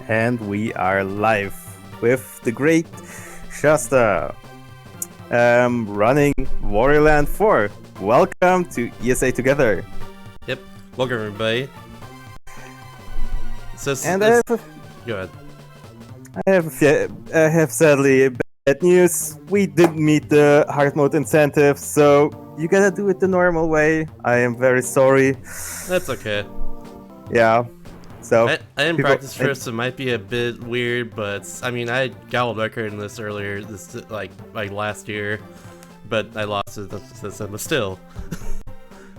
And we are live with the great Shasta, running Wario Land 4. Welcome to ESA Together. Yep, welcome everybody. So, go ahead. I have sadly bad news. We didn't meet the hard mode incentive, so you gotta do it the normal way. I am very sorry. That's okay. Yeah. So I didn't practice first, so it might be a bit weird, but I mean, I got a record in this earlier, like last year, but I lost it this time. But still,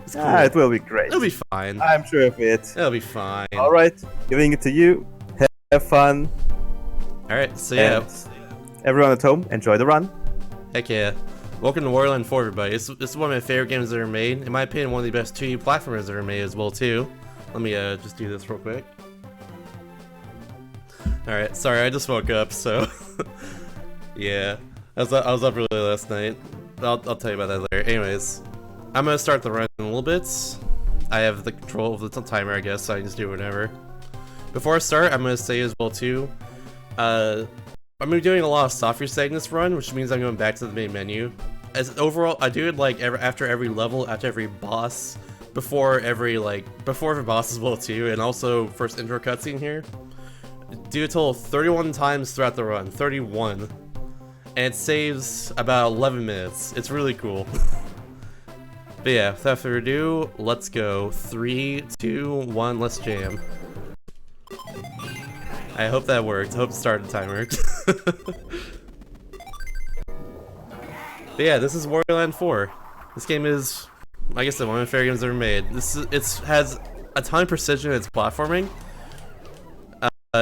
it's cool. It will be great. It'll be fine. I'm sure of it. It'll be fine. All right, giving it to you. Have fun. All right, so yeah, everyone at home, enjoy the run. Heck yeah. Welcome to Wario Land 4, everybody. This is one of my favorite games that are made. In my opinion, one of the best 2D platformers that are made as well, too. Let me just do this real quick. Alright, sorry, I just woke up, so... yeah. I was up really last night. I'll tell you about that later. Anyways, I'm gonna start the run in a little bit. I have the control of the timer, I guess, so I can just do whatever. Before I start, I'm gonna say as well, too, I'm gonna be doing a lot of software setting this run, which means I'm going back to the main menu. As overall, I do it like after every level, after every boss, before every boss as well too, and also first intro cutscene here. Do a total of 31 times throughout the run, 31, and it saves about 11 minutes. It's really cool. But yeah, without further ado, let's go. 3, 2, 1, let's jam. I hope that worked. I hope the start timer. But yeah, this is Wario Land 4. This game is, like I said, one of my favorite games ever made. It has a ton of precision in its platforming.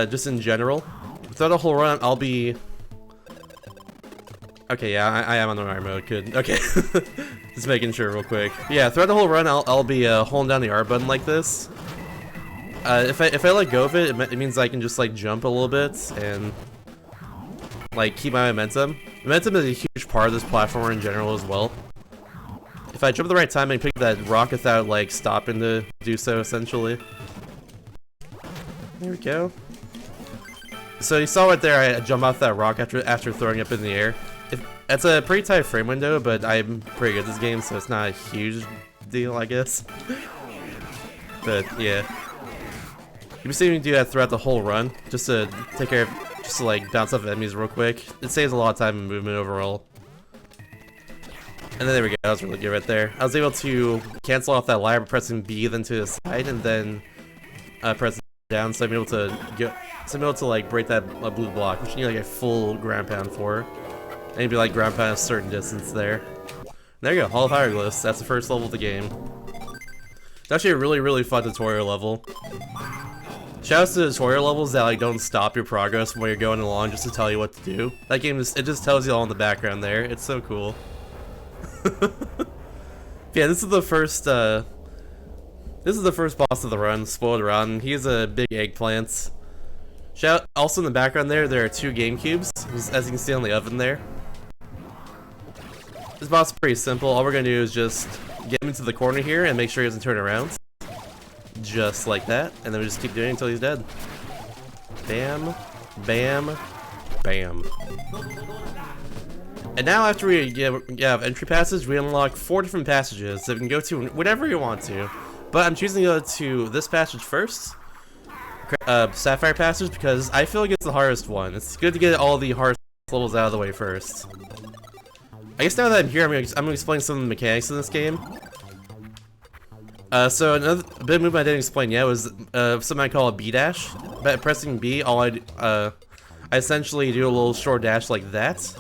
Just in general. Throughout the whole run, I'll be... Okay, yeah, I am on the right mode. Good. Okay. Just making sure real quick. Yeah, throughout the whole run, I'll be holding down the R button like this. If I let go of it, it means I can just like jump a little bit and like keep my momentum. Momentum is a huge part of this platformer in general as well. If I jump at the right time, I can pick that rock without like stopping to do so, essentially. There we go. So you saw right there, I jump off that rock after throwing up in the air. It's a pretty tight frame window, but I'm pretty good at this game, so it's not a huge deal, I guess. But yeah. You've been seeing me do that throughout the whole run, just to take care of, just to like bounce off enemies real quick. It saves a lot of time and movement overall. And then there we go, that was really good right there. I was able to cancel off that ladder by pressing B then to the side and then press down, so I'm able to like break that blue block, which you need like a full ground pound for. And you'd be like ground pound a certain distance there. There you go, Hall of Hieroglyphs. That's the first level of the game. It's actually a really fun tutorial level. Shoutouts to tutorial levels that like don't stop your progress while you're going along just to tell you what to do. That game it just tells you all in the background there. It's so cool. Yeah, this is the first boss of the run, spoiled run. He's a big eggplant. Also in the background there are 2 GameCubes, as you can see on the oven there. This boss is pretty simple. All we're gonna do is just get him into the corner here and make sure he doesn't turn around. Just like that, and then we just keep doing it until he's dead. Bam, bam, bam. And now after we have entry passage, we unlock 4 different passages that we can go to whenever you want to. But I'm choosing to go to this passage first, Sapphire Passage, because I feel like it's the hardest one. It's good to get all the hardest levels out of the way first. I guess now that I'm here, I'm gonna explain some of the mechanics in this game. So another bit of movement I didn't explain yet was something I call a B dash. By pressing B, I essentially do a little short dash like that.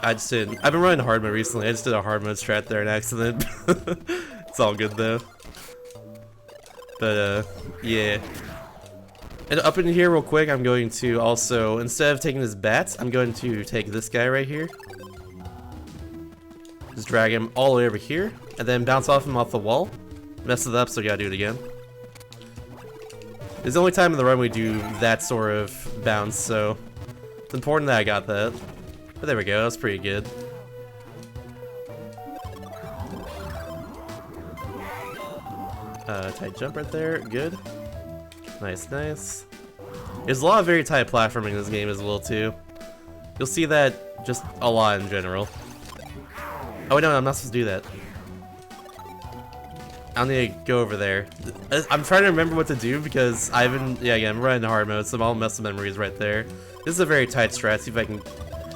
I've been running hard mode recently. I just did a hard mode strat there in accident. It's all good though. But yeah. And up in here real quick, I'm going to also, instead of taking this bat, I'm going to take this guy right here. Just drag him all the way over here, and then bounce off him off the wall. Mess it up, so I gotta do it again. It's the only time in the run we do that sort of bounce, so it's important that I got that. But there we go, that's pretty good. Tight jump right there, good. Nice, nice. There's a lot of very tight platforming in this game as well too. You'll see that just a lot in general. Oh wait, no, I'm not supposed to do that. I need to go over there. I'm trying to remember what to do because I haven't. Yeah, again, I'm running hard mode, so I'll mess with memories right there. This is a very tight strat. See if I can.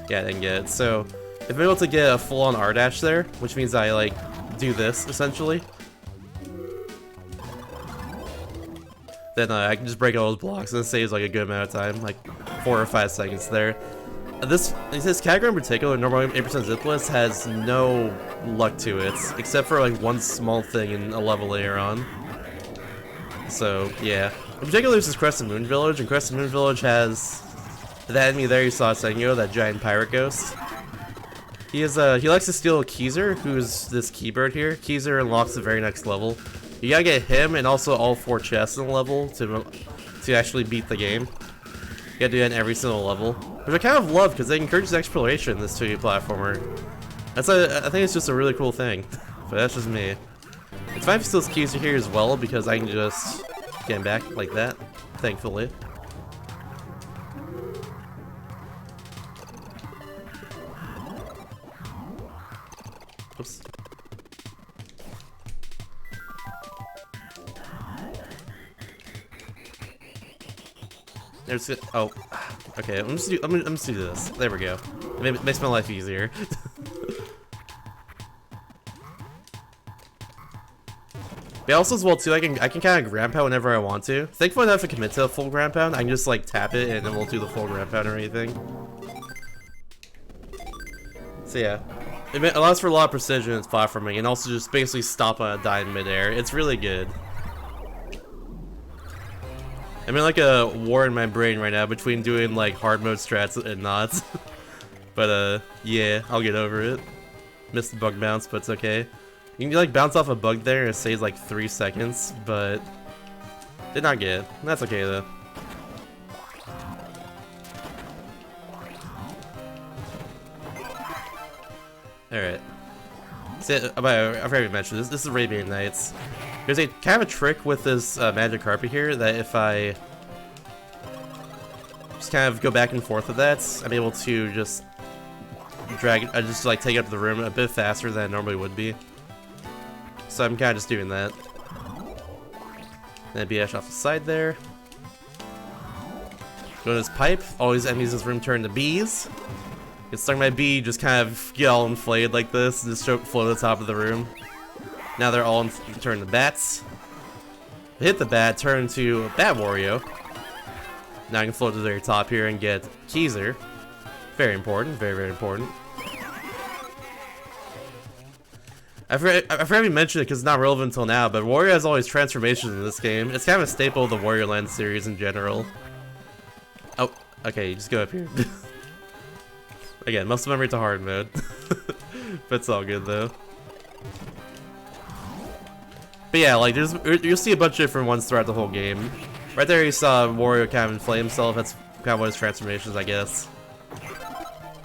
Yeah, I didn't get it. So if I'm able to get a full-on R dash there, which means I like do this essentially, then I can just break all those blocks, and it saves like a good amount of time, like 4 or 5 seconds there. This Cavern in particular, normally 8% Zipless, has no luck to it, except for like one small thing in a level later on. So yeah, in particular this is Crescent Moon Village, and Crescent Moon Village has that enemy there you saw a second ago, that giant pirate ghost. He likes to steal Keezer, who's this keybird here. Keezer unlocks the very next level. You gotta get him and also all 4 chests in the level to actually beat the game. You gotta do that in every single level, which I kind of love because it encourages exploration in this 2D platformer. I think it's just a really cool thing, but that's just me. It's fine if he steals Keezer here as well because I can just get him back like that, thankfully. Oops. There's it. Oh, okay. I'm just do this. There we go. It makes my life easier. But also as well too, I can kind of ground pound whenever I want to. Thankfully, I don't have to commit to a full ground pound. I can just like tap it and it won't do the full ground pound or anything. So yeah, it allows for a lot of precision in platforming and also just basically stop on a dime midair. It's really good. I'm in like a war in my brain right now between doing like hard mode strats and not. But yeah, I'll get over it. Missed the bug bounce, but it's okay. You can like bounce off a bug there and it saves like 3 seconds, but did not get it. That's okay though. Alright. So, I forgot to mention this. This is Arabian Nights. There's a kind of a trick with this magic carpet here that if I just kind of go back and forth with that, I'm able to just drag it, just like take it up to the room a bit faster than I normally would be. So I'm kind of just doing that. Then BS off the side there. Go to this pipe. All these enemies in this room turn to bees. Get stung by a bee, just kind of get all inflated like this, and just float to the top of the room. Now they're all turn to bats. Hit the bat, turn into a bat Wario. Now I can float to the very top here and get Keezer. Very important, very, very important. I forgot to mention it because it's not relevant until now, but Wario has all these transformations in this game. It's kind of a staple of the Wario Land series in general. Oh, okay, you just go up here. Again, muscle memory to hard mode. But it's all good though. But yeah, like you'll see a bunch of different ones throughout the whole game. Right there you saw Wario kind of inflate himself. That's kind of one of his transformations, I guess.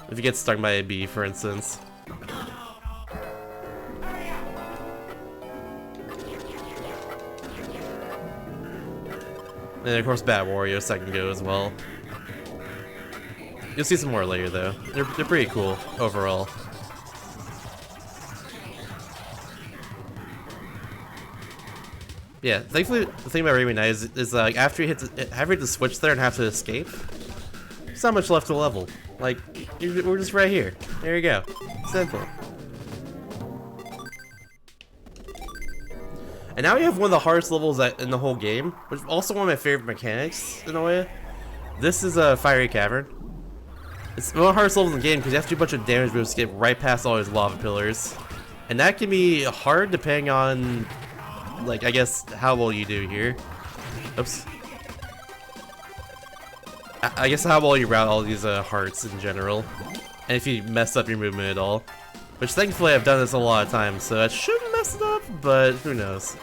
If he gets stung by a bee, for instance. And of course Bat Wario second go as well. You'll see some more later though. They're pretty cool overall. Yeah, thankfully the thing about Arabian Nights is like after you hit the switch there and have to escape, there's not much left to level. Like we're just right here. There you go. Simple. And now we have one of the hardest levels in the whole game, which is also one of my favorite mechanics in a way. This is a fiery cavern. It's one of the hardest levels in the game because you have to do a bunch of damage moves to get right past all these lava pillars. And that can be hard depending on, like, I guess, how well you do here. Oops. I guess how well you route all these hearts in general. And if you mess up your movement at all. Which thankfully I've done this a lot of times, so I shouldn't mess it up, but who knows.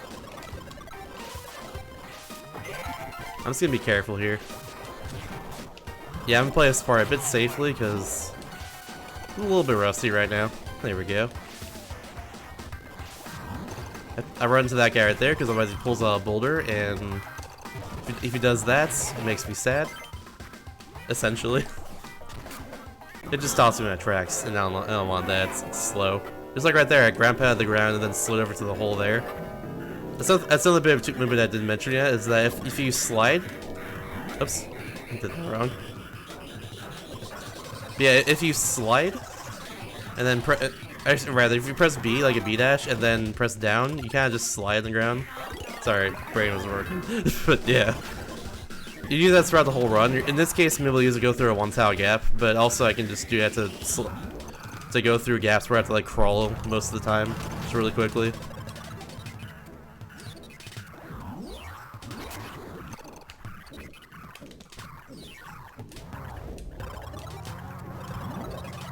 I'm just gonna be careful here. Yeah, I'm gonna play this part a bit safely because I'm a little bit rusty right now. There we go. I run into that guy right there because otherwise he pulls out a boulder, and if he does that, it makes me sad. essentially. It just stops me at tracks, and I don't want that. It's slow. Just like right there, I ground pounded the ground and then slid over to the hole there. That's another bit of movement I didn't mention yet, is that if you slide... Oops, I did that wrong. Yeah, if you slide, and then rather, if you press B, like a B dash, and then press down, you kind of just slide on the ground. Sorry, brain was working. But yeah. You do that throughout the whole run. In this case, I'm able to use it to go through a one-tile gap, but also I can just do that to go through gaps where I have to like crawl most of the time, just really quickly.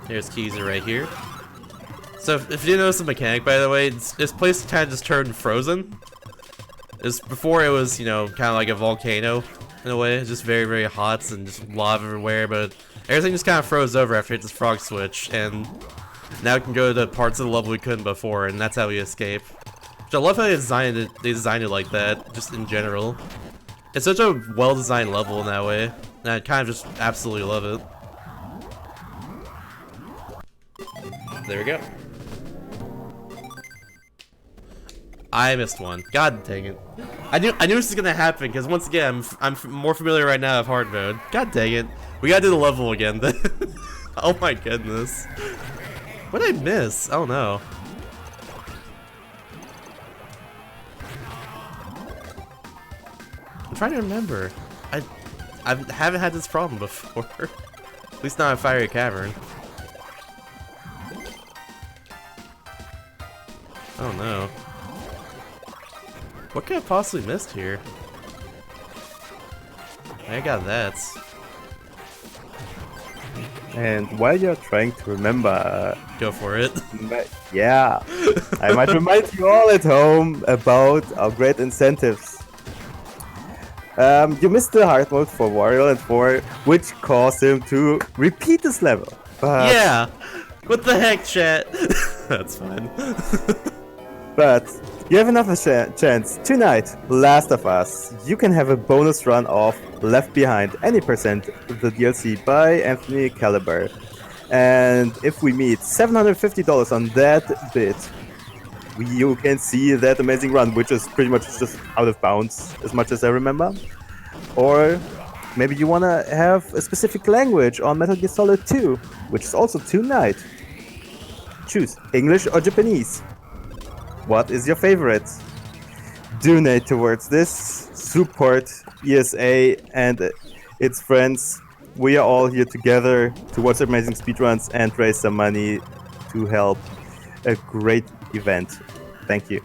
Here's Keezer right here. So if you didn't notice the mechanic, by the way, this place kind of just turned frozen. Before it was, you know, kind of like a volcano in a way. It's just very, very hot and just lava everywhere, but everything just kind of froze over after it hit this frog switch, and now we can go to parts of the level we couldn't before, and that's how we escape. Which I love how they designed it like that, just in general. It's such a well-designed level in that way, and I kind of just absolutely love it. There we go. I missed one. God dang it. I knew this was gonna happen because once again I'm more familiar right now with hard mode. God dang it. We gotta do the level again then. Oh my goodness. What did I miss? Oh no. I'm trying to remember. I haven't had this problem before. At least not in Fiery Cavern. Oh no. What could I have possibly missed here? I got that. And while you're trying to remember... Go for it. Yeah. I might remind you all at home about our great incentives. You missed the hard mode for Wario and 4, which caused him to repeat this level. But yeah! What the heck, chat? That's fine. But you have another chance. Tonight, Last of Us. You can have a bonus run of Left Behind, any percent of the DLC by Anthony Caliber. And if we meet $750 on that bid, you can see that amazing run, which is pretty much just out of bounds, as much as I remember. Or maybe you want to have a specific language on Metal Gear Solid 2, which is also tonight. Choose English or Japanese. What is your favorite? Donate towards this. Support ESA and its friends. We are all here together to watch amazing speedruns and raise some money to help a great event. Thank you.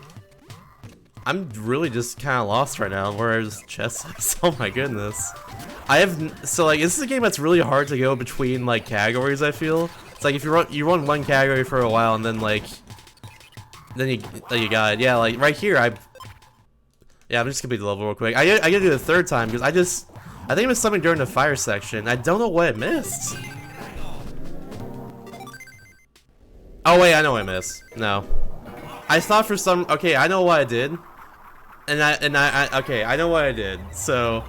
I'm really just kind of lost right now. Where's chess is? Oh my goodness. So like this is a game that's really hard to go between like categories. I feel it's like if you run one category for a while and then you got it. Yeah, like right here, I'm just gonna beat the level real quick. I gotta do it the third time because I think it was something during the fire section. I don't know what I missed. Oh wait, I know what I missed. No, I thought for some. Okay, I know what I did, okay, I know what I did. So,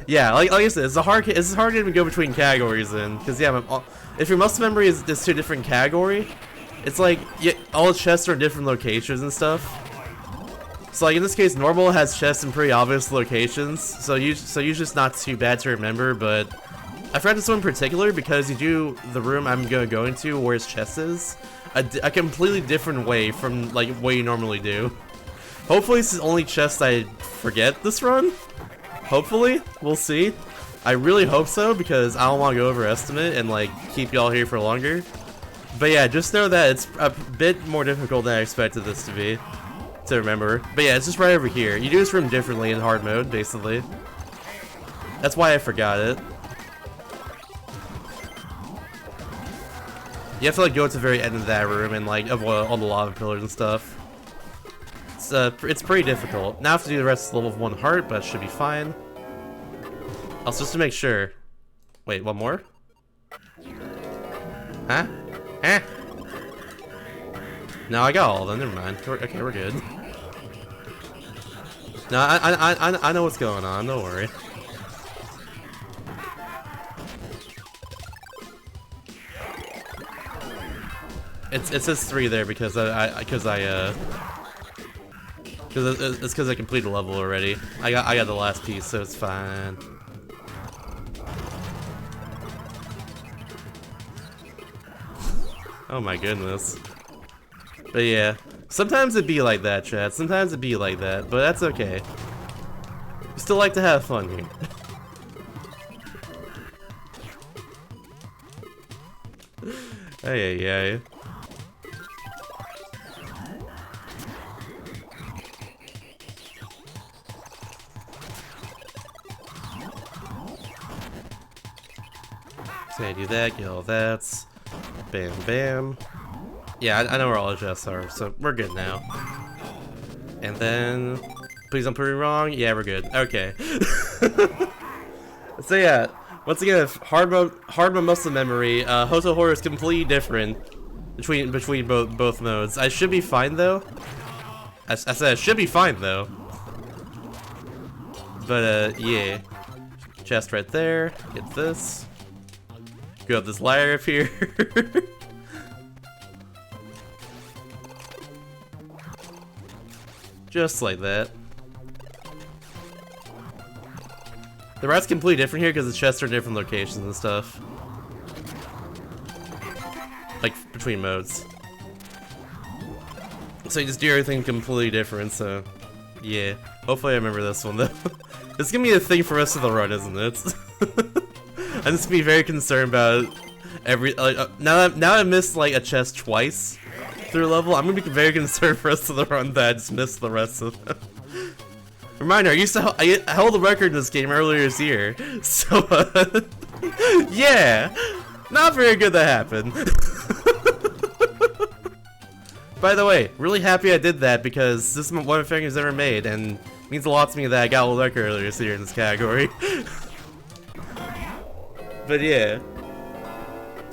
yeah, like I said, it's hard to even go between categories then, because yeah, if your muscle memory is to a different category. It's like, yeah, all the chests are in different locations and stuff. So like in this case, normal has chests in pretty obvious locations, so usually it's not too bad to remember, but I forgot this one in particular because you do the room I'm gonna go into where his chest is a completely different way from like what you normally do. Hopefully this is the only chest I forget this run. Hopefully, we'll see. I really hope so because I don't want to go overestimate and like keep y'all here for longer. But yeah, just know that it's a bit more difficult than I expected this to be, to remember. But yeah, it's just right over here. You do this room differently in hard mode, basically. That's why I forgot it. You have to like go to the very end of that room and like avoid all the lava pillars and stuff. It's pretty difficult. Now I have to do the rest of the level with 1 heart, but it should be fine. Also, just to make sure. Wait, one more? Huh? Eh? No, I got all of them. Never mind. Okay, we're good. No, I know what's going on. Don't worry. it says 3 there because it's because I completed a level already. I got the last piece, so it's fine. Oh my goodness. But yeah, sometimes it'd be like that, chat. Sometimes it'd be like that, but that's okay. We still like to have fun here. Ay, ay, ay. So I do that, get all that. Bam, bam. Yeah, I know where all the chests are, so we're good now. And then, please don't prove me wrong. Yeah, we're good. Okay. So yeah, once again, hard mode muscle memory. Hotel Horror is completely different between both modes. I should be fine though. I said I should be fine though. But yeah, chest right there. Get this. Go up this ladder up here. Just like that. The routes completely different here because the chests are in different locations and stuff. Like, between modes. So you just do everything completely different, so... Yeah. Hopefully I remember this one, though. It's gonna be a thing for the rest of the run, isn't it? I'm just gonna be very concerned about every... now I missed, like, a chest twice through a level, I'm gonna be very concerned for the rest of the run that I just missed the rest of them. Reminder, I held a record in this game earlier this year, so yeah, not very good that happened. By the way, really happy I did that because this is one of my fingers ever made, and it means a lot to me that I got a record earlier this year in this category. But yeah.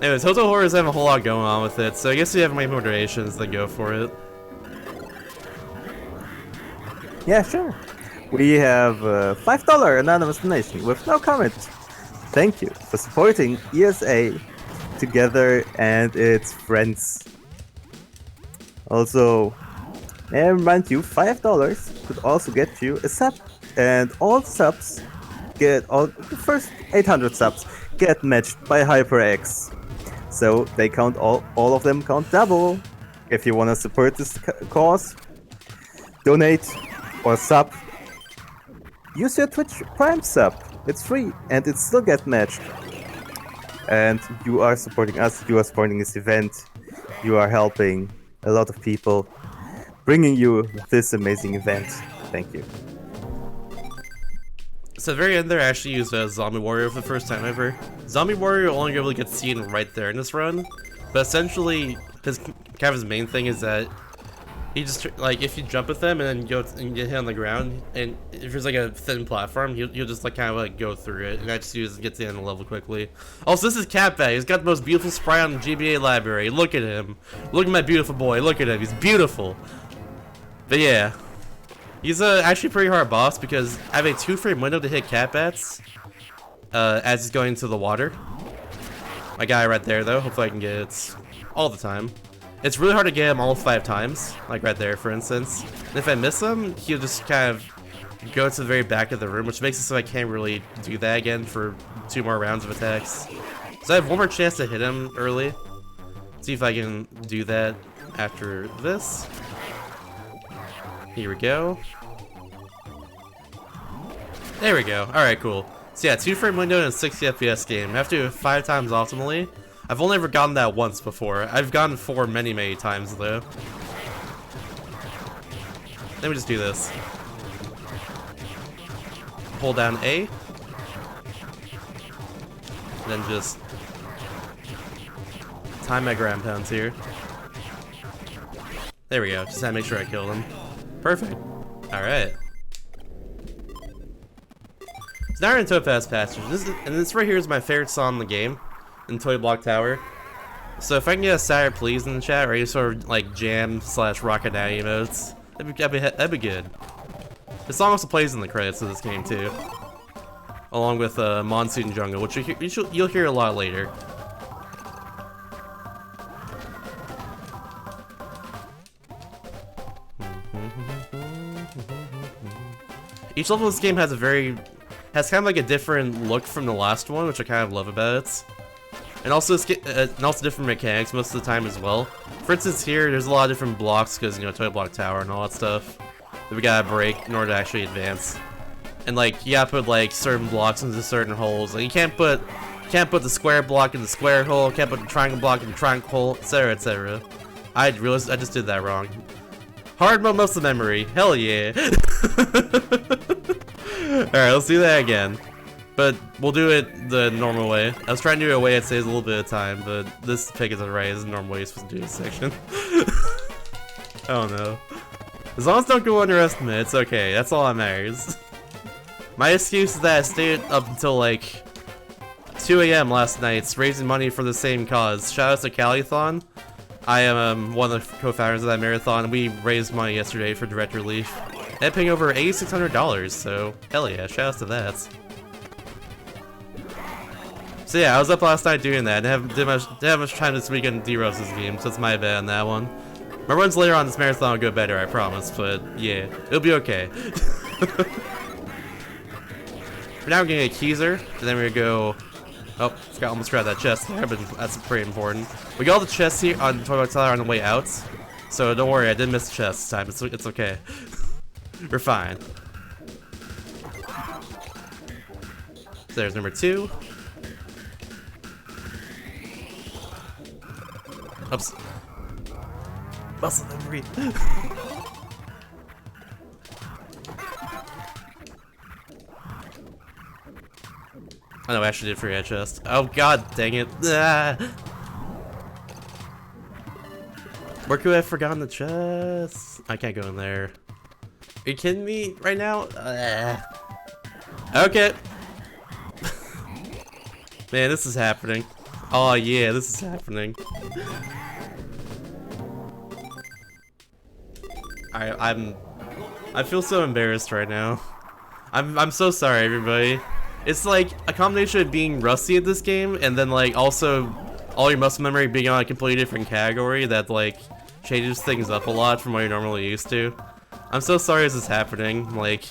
Anyways, Hotel Horrors have a whole lot going on with it, so I guess if you have my motivations, then go for it. Yeah, sure. We have $5 anonymous donation with no comment. Thank you for supporting ESA Together and its friends. Also, may I remind you, $5 could also get you a sub, and all subs the first 800 subs get matched by HyperX. So they count all of them count double. If you want to support this cause, donate or sub. Use your Twitch Prime sub. It's free and it still gets matched. And you are supporting us, you are supporting this event, you are helping a lot of people, bringing you this amazing event. Thank you. So at the very end there, I actually used Zombie Wario for the first time ever. Zombie Wario only really gets seen right there in this run, but essentially Cave's main thing is that he just, like, if you jump with them and then go and get hit on the ground, and if there's like a thin platform, you'll just like kind of like go through it, and I just use get to the end of the level quickly. Also, this is Caffe. He's got the most beautiful sprite on the GBA library. Look at him. Look at my beautiful boy. Look at him. He's beautiful. But yeah, he's actually a pretty hard boss because I have a 2-frame window to hit cat bats as he's going into the water. My guy right there, though. Hopefully I can get it all the time. It's really hard to get him all 5 times, like right there, for instance. And if I miss him, he'll just kind of go to the very back of the room, which makes it so I can't really do that again for 2 more rounds of attacks. So I have 1 more chance to hit him early. See if I can do that after this. Here we go. There we go. Alright, cool. So yeah, 2-frame window in a 60 FPS game. I have to do it 5 times optimally. I've only ever gotten that once before. I've gotten 4 many, many times though. Let me just do this. Hold down A. Then just time my ground pounds here. There we go. Just had to make sure I killed him. Perfect. Alright. So now we're in Sapphire Passage. This right here is my favorite song in the game. In Toy Block Tower. So if I can get a Sire Please in the chat, or any sort of like jam / Rocket Daddy emotes, that'd be good. This song also plays in the credits of this game too, along with Monsoon Jungle, which you'll hear a lot later. Each level of this game has kind of like a different look from the last one, which I kind of love about it. And also different mechanics most of the time as well. For instance, here there's a lot of different blocks because toy block tower and all that stuff that we gotta break in order to actually advance. And like you gotta put like certain blocks into certain holes. Like you can't put the square block in the square hole. Can't put the triangle block in the triangle hole, etc., etc. I realized I just did that wrong. Hard mode muscle memory. Hell yeah. Alright, let's do that again. But we'll do it the normal way. I was trying to do it a way that saves a little bit of time, but this pick isn't right. This is the normal way you're supposed to do this section. Oh no. As long as don't go underestimate, it's okay. That's all that matters. My excuse is that I stayed up until like 2 AM last night raising money for the same cause. Shout out to Calithon. I am one of the co-founders of that marathon. We raised money yesterday for direct relief. And paying over $8,600, so hell yeah, shout out to that. So yeah, I was up last night doing that. Didn't have much time this weekend to de-roast this game, so it's my bad on that one. My runs later on this marathon will go better, I promise, but yeah, it'll be okay. For now, we're gonna get a Keezer, and then we're gonna go. Oh, almost grabbed that chest there, but that's pretty important. We got all the chests here on Toy Block Tower on the way out, so don't worry, I didn't miss the chest this time. It's okay. We're fine. So there's number 2. Oops. Muscle memory. Oh no, I actually did free a chest. Oh god dang it. Ah. Where could I have forgotten the chest? I can't go in there. Are you kidding me right now? Okay. Man, this is happening. Oh yeah, this is happening. I feel so embarrassed right now. I'm so sorry, everybody. It's like a combination of being rusty at this game and then like also all your muscle memory being on a completely different category that like changes things up a lot from what you're normally used to. I'm so sorry this is happening. Like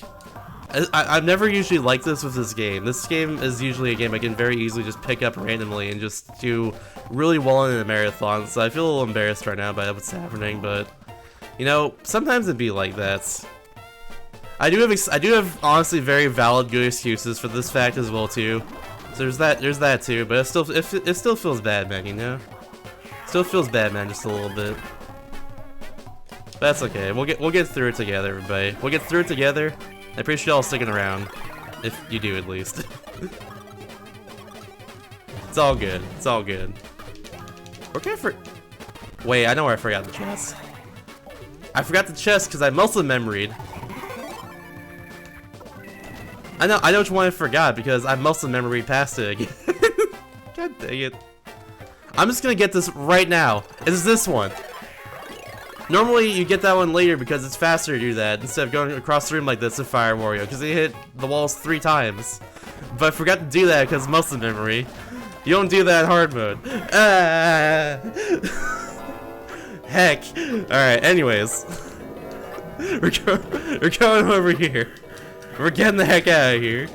I've never usually liked this with this game. This game is usually a game I can very easily just pick up randomly and just do really well in a marathon. So I feel a little embarrassed right now by what's happening, but sometimes it'd be like that. I do have honestly very valid good excuses for this fact as well too. So there's that too, but it still feels bad, man. Still feels bad, man, just a little bit. But that's okay. We'll get through it together, everybody. We'll get through it together. I appreciate y'all sticking around, if you do at least. It's all good. It's all good. Okay, wait, I know where I forgot the chest. I forgot the chest because I muscle memoried. I know which one I forgot because I muscle memory past it again. God dang it. I'm just gonna get this right now. It's this one. Normally you get that one later because it's faster to do that instead of going across the room like this with Fire Wario because he hit the walls 3 times. But I forgot to do that because muscle memory. You don't do that in hard mode. Heck. Alright, anyways. We're going over here. We're getting the heck out of here.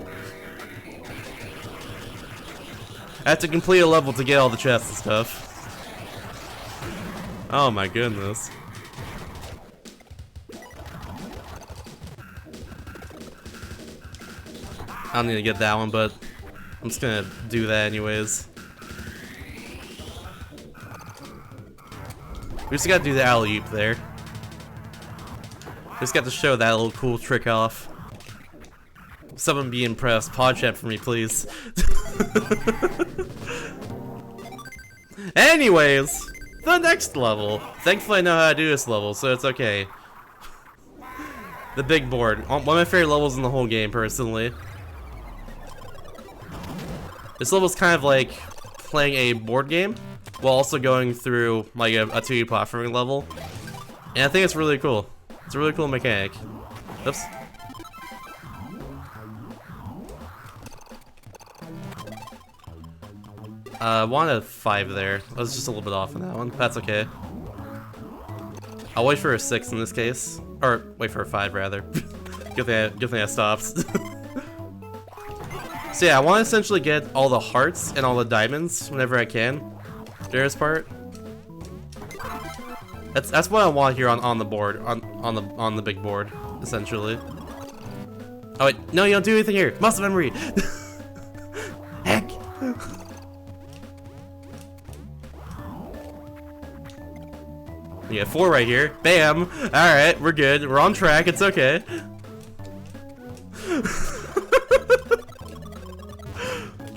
I have to complete a level to get all the chests and stuff. Oh my goodness. I don't need to get that one, but I'm just gonna do that anyways. We just gotta do the alley-oop there. Just got to show that little cool trick off. Someone be impressed. Pod chat for me, please. Anyways, the next level. Thankfully I know how to do this level, so it's okay. The big board. One of my favorite levels in the whole game, personally. This level's kind of like playing a board game while also going through like a 2D platforming level. And I think it's really cool. It's a really cool mechanic. Oops. Wanted a 5 there. I was just a little bit off on that one. That's okay. I'll wait for a 6 in this case. Or, wait for a 5, rather. Good thing I stopped. So yeah, I want to essentially get all the hearts and all the diamonds whenever I can. During this part. That's what I want here on the board. On the big board, essentially. Oh wait, no, you don't do anything here. Muscle memory! Heck! We get 4 right here. Bam! Alright, we're good. We're on track. It's okay.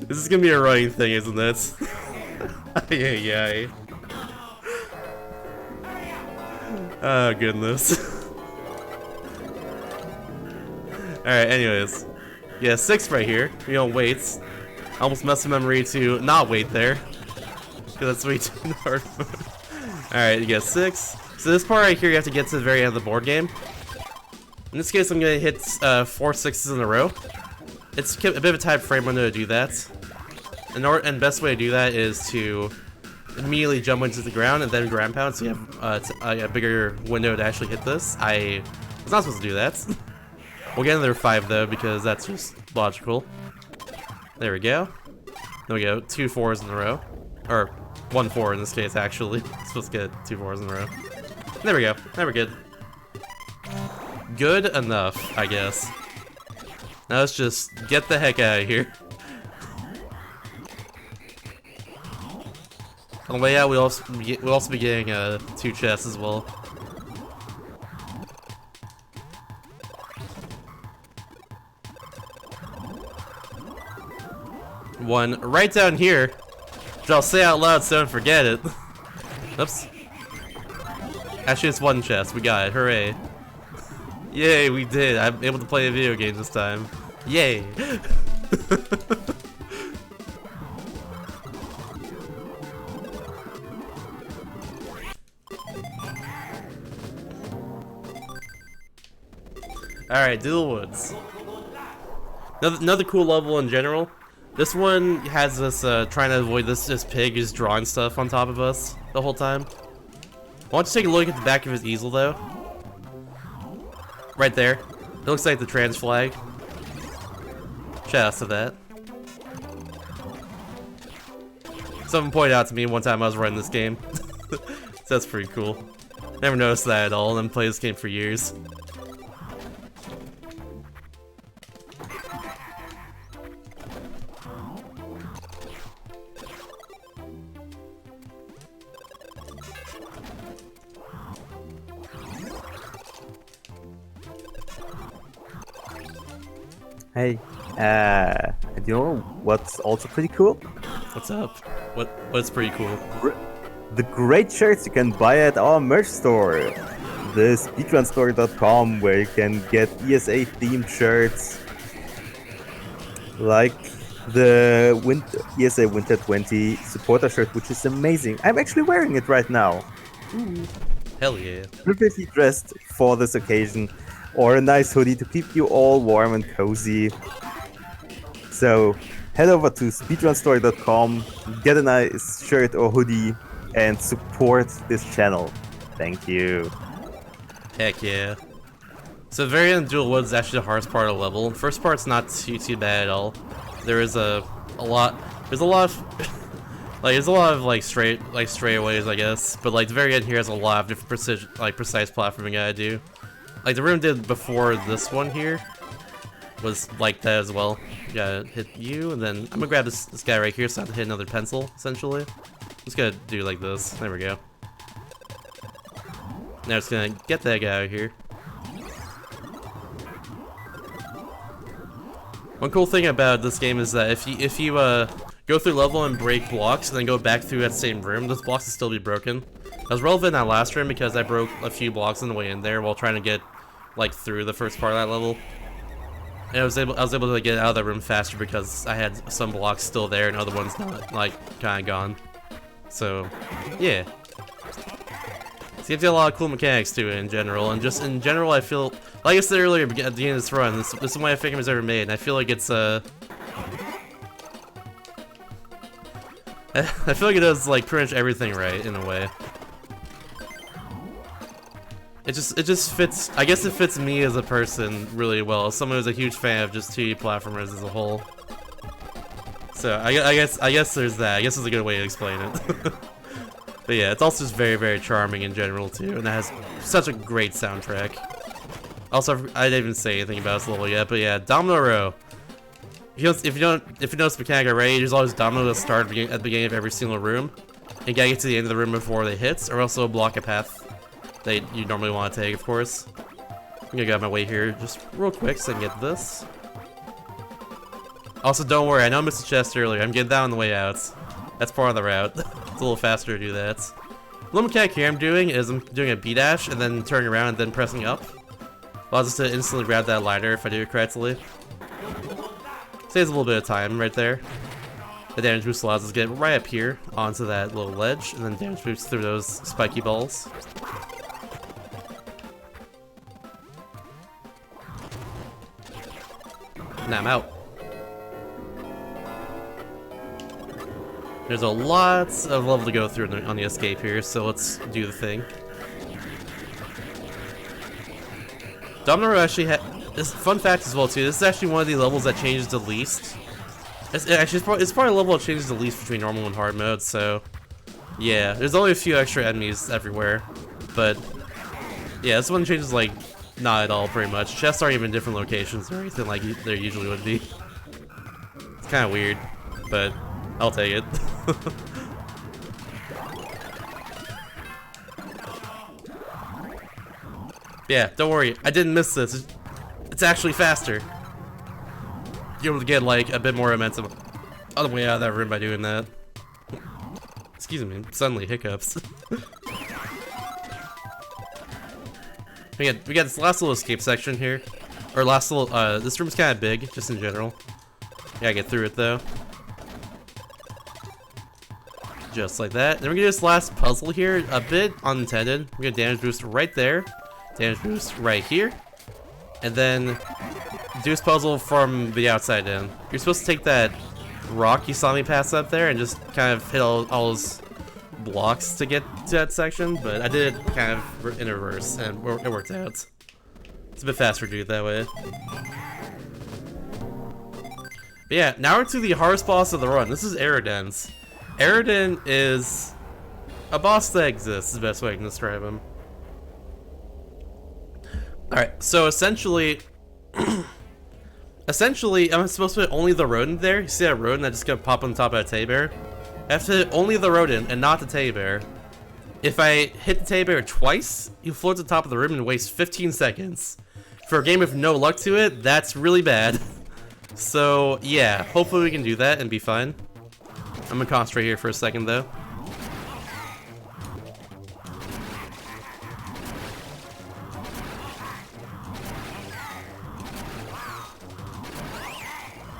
This is gonna be a running thing, isn't it? Yeah. Oh, goodness. Alright, anyways. Yeah, 6 right here. We don't wait. Almost muscle memory to not wait there. Because that's way too hard. Alright, you get 6. So this part right here, you have to get to the very end of the board game. In this case, I'm going to hit 4 6s in a row. It's a bit of a tight frame window to do that. And best way to do that is to immediately jump into the ground and then ground pound, so you have a bigger window to actually hit this. I was not supposed to do that. We'll get another 5 though, because that's just logical. There we go. There we go, 2 4s in a row. Or 1 4 in this case, actually. Supposed to get 2 4s in a row. There we go. Now we're good. Good enough, I guess. Now let's just get the heck out of here. On the way out, we'll also be getting 2 chests as well. One right down here, which I'll say out loud so don't forget it. Oops. Actually, it's 1 chest. We got it. Hooray. Yay, we did. I'm able to play a video game this time. Yay. Alright, Diddle Woods. Another cool level in general. This one has us trying to avoid this pig who's drawing stuff on top of us the whole time. I want you to take a look at the back of his easel though. Right there. It looks like the trans flag. Shout out to that. Someone pointed out to me one time I was running this game. So that's pretty cool. Never noticed that at all, and then played this game for years. Hey, you know what's also pretty cool? What's up? What's pretty cool? The great shirts you can buy at our merch store, the speedrunstore.com, where you can get ESA themed shirts like the ESA Winter 20 supporter shirt, which is amazing. I'm actually wearing it right now. Ooh. Hell yeah. Perfectly dressed for this occasion, or a nice hoodie to keep you all warm and cozy. So head over to speedrunstore.com, get a nice shirt or hoodie, and support this channel. Thank you. Heck yeah. So the very end of Dual Woods is actually the hardest part of the level. The first part's not too bad at all. There is a lot of straightaways, I guess, but like the very end here has a lot of different precise platforming I gotta do. Like the room did before this one here was like that as well. You gotta hit you, and then I'm gonna grab this guy right here so I have to hit another pencil, essentially. Just gotta do like this. There we go. Now it's gonna get that guy out of here. One cool thing about this game is that if you go through level and break blocks and then go back through that same room, those blocks will still be broken. That was relevant in that last room because I broke a few blocks on the way in there while trying to get like through the first part of that level. And I was able to get out of that room faster because I had some blocks still there and other ones not, like, kinda gone. So yeah. So you have a lot of cool mechanics to it in general, and just in general I feel, like I said earlier at the beginning of this run, this is one of my favorite games ever made, and I feel like it's I feel like it does like pretty much everything right in a way. It just fits. I guess it fits me as a person really well. Someone who's a huge fan of just 2D platformers as a whole. So I guess there's that. I guess it's a good way to explain it. But yeah, it's also just very, very charming in general too, and it has such a great soundtrack. Also, I didn't even say anything about this level yet, but yeah, Domino Row. If you know this mechanic already, there's always domino to start at the beginning of every single room. And you gotta get to the end of the room before they hit, or else they'll block a path that you normally want to take, of course. I'm gonna go out my way here just real quick so I can get this. Also, don't worry, I know I missed the chest earlier. I'm getting that on the way out. That's part of the route. It's a little faster to do that. The little mechanic here I'm doing is I'm doing a B-dash and then turning around and then pressing up. Allows us to instantly grab that ladder if I do it correctly. Saves a little bit of time right there. The damage boost allows us to get right up here onto that little ledge and then damage boost through those spiky balls. Now I'm out. There's a lot of level to go through on the escape here, so let's do the thing. Domino Row actually had this fun fact as well too. This is actually one of the levels that changes the least. It's probably a level that changes the least between normal and hard mode. So yeah, there's only a few extra enemies everywhere, but yeah, this one changes like not at all pretty much. Chests aren't even in different locations or anything like there usually would be. It's kind of weird, but I'll take it. Yeah, don't worry, I didn't miss this. It's actually faster. You're able to get like a bit more momentum on the way out of that room by doing that. Excuse me, suddenly hiccups. we got this last little escape section here. Or last little, this room's kind of big, just in general. Gotta get through it though. Just like that. Then we're gonna do this last puzzle here, a bit unintended. We're gonna damage boost right there. Damage boost right here. And then do this puzzle from the outside in. You're supposed to take that rock you saw me pass up there and just kind of hit all those blocks to get to that section, but I did it kind of in reverse and it worked out. It's a bit faster to do it that way. But yeah, now we're to the hardest boss of the run. This is Erodent. Erodent is a boss that exists, is the best way I can describe him. Alright, so essentially, I'm supposed to hit only the rodent there. You see that rodent that just gonna pop on top of a teddy bear? I have to hit only the rodent and not the teddy bear. If I hit the teddy bear twice, you float to the top of the room and waste 15 seconds. For a game with no luck to it, that's really bad. So yeah, hopefully we can do that and be fine. I'm gonna concentrate here for a second though.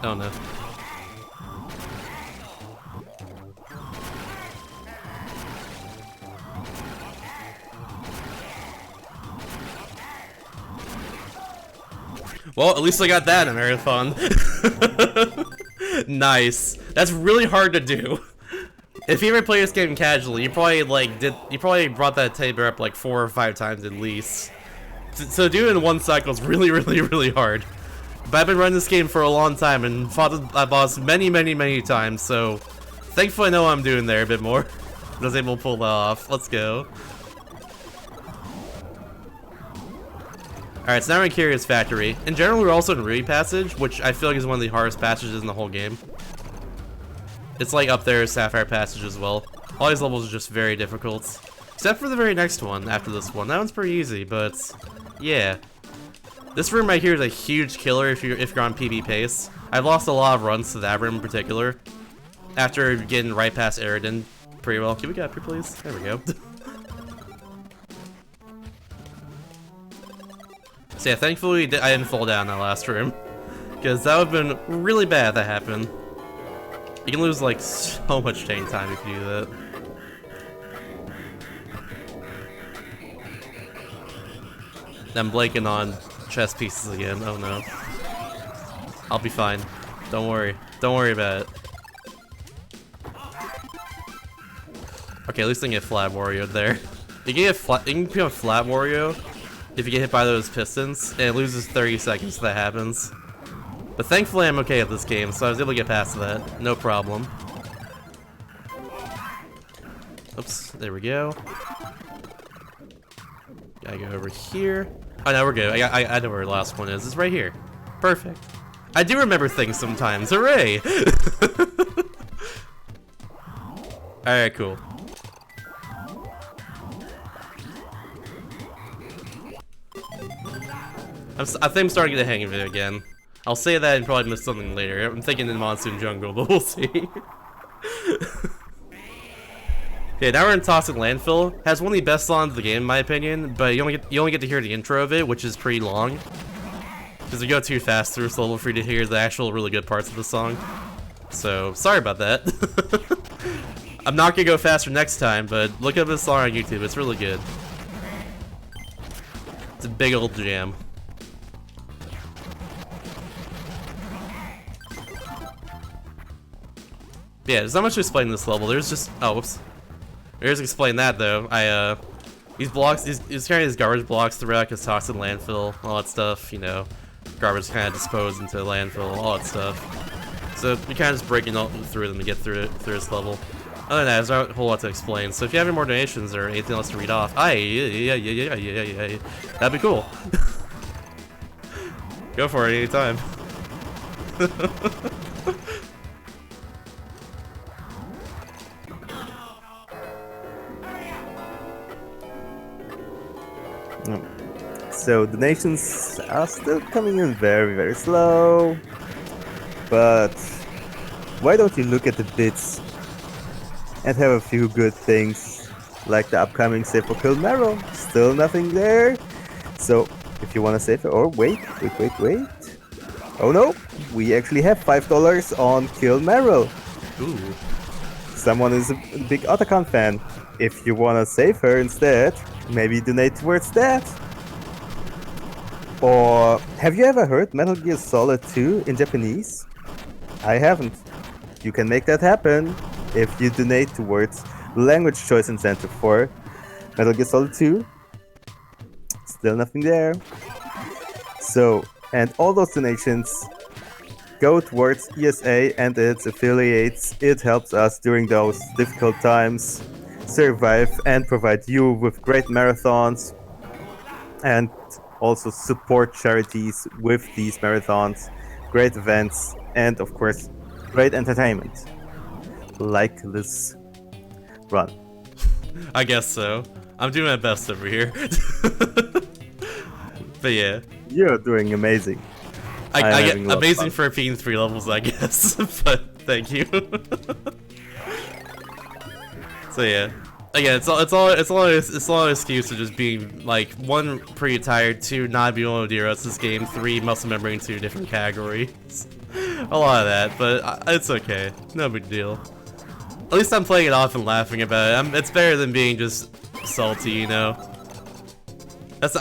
Oh no. Well, at least I got that in a marathon. Nice. That's really hard to do. If you ever play this game casually, you probably brought that teddy bear up like 4 or 5 times at least. So do it in one cycle is really, really, really hard. But I've been running this game for a long time and fought that boss many, many, many times, so thankfully I know what I'm doing there a bit more. I was able to pull that off. Let's go. Alright, so now we're in Curious Factory. In general, we're also in Ruby Passage, which I feel like is one of the hardest passages in the whole game. It's like up there as Sapphire Passage as well. All these levels are just very difficult. Except for the very next one after this one. That one's pretty easy, but yeah. This room right here is a huge killer if you're on PB pace. I've lost a lot of runs to that room in particular. After getting right past Erodent pretty well. Can we get up here, please? There we go. So yeah, thankfully I didn't fall down that last room. Because that would have been really bad if that happened. You can lose like so much tank time if you do that. I'm blanking on chest pieces again. Oh no. I'll be fine. Don't worry. Don't worry about it. Okay, at least I can get Flat Wario there. You can become Flat Wario if you get hit by those pistons, and it loses 30 seconds if that happens. But thankfully I'm okay at this game, so I was able to get past that. No problem. Oops, there we go. Gotta go over here. Oh, no, we're good. I know where the last one is. It's right here. Perfect. I do remember things sometimes. Hooray! Alright, cool. I think I'm starting to get the hang of it again. I'll say that and probably miss something later. I'm thinking in Monsoon Jungle, but we'll see. Okay, now we're in Toxic Landfill. Has one of the best songs of the game, in my opinion, but you only get to hear the intro of it, which is pretty long. Because you go too fast through this level for you to hear the actual really good parts of the song. So, sorry about that. I'm not gonna go faster next time, but look up this song on YouTube, it's really good. It's a big old jam. Yeah, there's not much to explain in this level. There's just whoops. There's explain that though. These blocks, he's carrying these garbage blocks throughout his toxic landfill, all that stuff. You know, garbage kind of disposed into landfill, all that stuff. So we kind of just breaking all through them to get through this level. Other than that, there's not a whole lot to explain. So if you have any more donations or anything else to read off, yeah, that'd be cool. Go for it anytime. So donations are still coming in very, very slow. But why don't you look at the bits and have a few good things, like the upcoming save for Kill Marrow? Still nothing there. So if you want to save it, or wait. Oh no, we actually have $5 on Kill Marrow. Ooh. Someone is a big Otacon fan. If you want to save her instead, maybe donate towards that. Or have you ever heard Metal Gear Solid 2 in Japanese? I haven't. You can make that happen if you donate towards language choice incentive for Metal Gear Solid 2. Still nothing there. So, and all those donations go towards ESA and its affiliates. It helps us during those difficult times survive and provide you with great marathons, and also support charities with these marathons, great events, and of course great entertainment like this run. I guess so. I'm doing my best over here. But yeah, You're doing amazing. I get amazing for repeating 3 levels, I guess. But thank you. So yeah, again, it's all an excuse of just being like 1, pretty tired, 2, not being able to do the rest of this game, 3, muscle remembering 2 different categories. A lot of that, but it's okay, no big deal. At least I'm playing it off and laughing about it. It's better than being just salty, you know.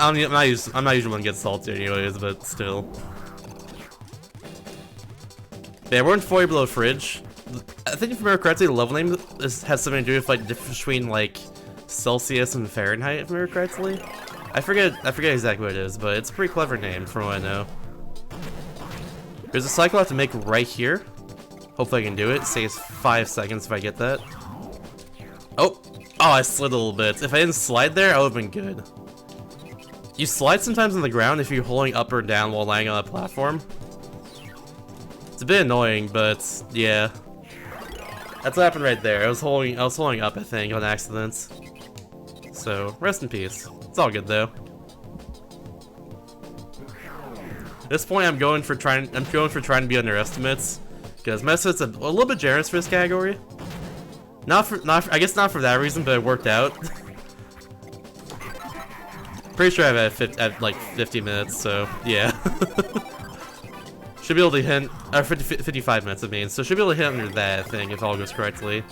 I'm not usually one to get salty anyways, but still. Yeah, we're in 40 below Fridge. I think if I remember correctly, the level name has something to do with like the difference between like Celsius and Fahrenheit, if I remember correctly. I forget exactly what it is, but it's a pretty clever name from what I know. There's a cycle I have to make right here. Hopefully I can do it. It saves 5 seconds if I get that. Oh, I slid a little bit. If I didn't slide there, I would have been good. You slide sometimes on the ground if you're holding up or down while lying on a platform. It's a bit annoying, but yeah. That's what happened right there. I was holding up, I think, on accident. So, rest in peace. It's all good though. At this point, I'm going for trying to be underestimates, because my set's a little bit generous for this category. I guess not for that reason, but it worked out. Pretty sure I've had like 50 minutes, so yeah. Should be able to hit, 55 minutes I mean, so should be able to hit under that, I think, if all goes correctly.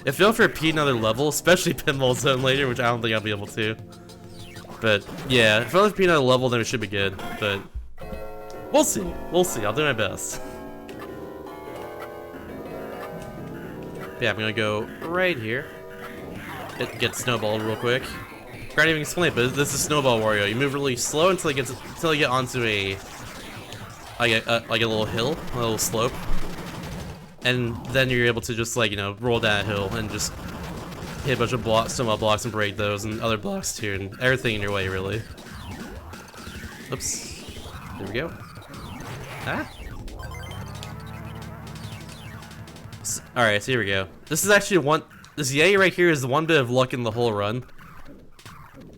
If you don't repeat another level, especially Pinball Zone later, which I don't think I'll be able to. But yeah, if I don't repeat another level, then it should be good, but we'll see. We'll see. I'll do my best. Yeah, I'm gonna go right here. Get snowballed real quick. can't even explain it, but this is Snowball Wario. You move really slow until you get onto a like a little hill, a little slope, and then you're able to just like, you know, roll down a hill and just hit a bunch of blocks, snowball blocks, and break those, and other blocks too, and everything in your way, really. Oops. There we go. Ah. Alright, so here we go. This is actually this yay right here is the one bit of luck in the whole run.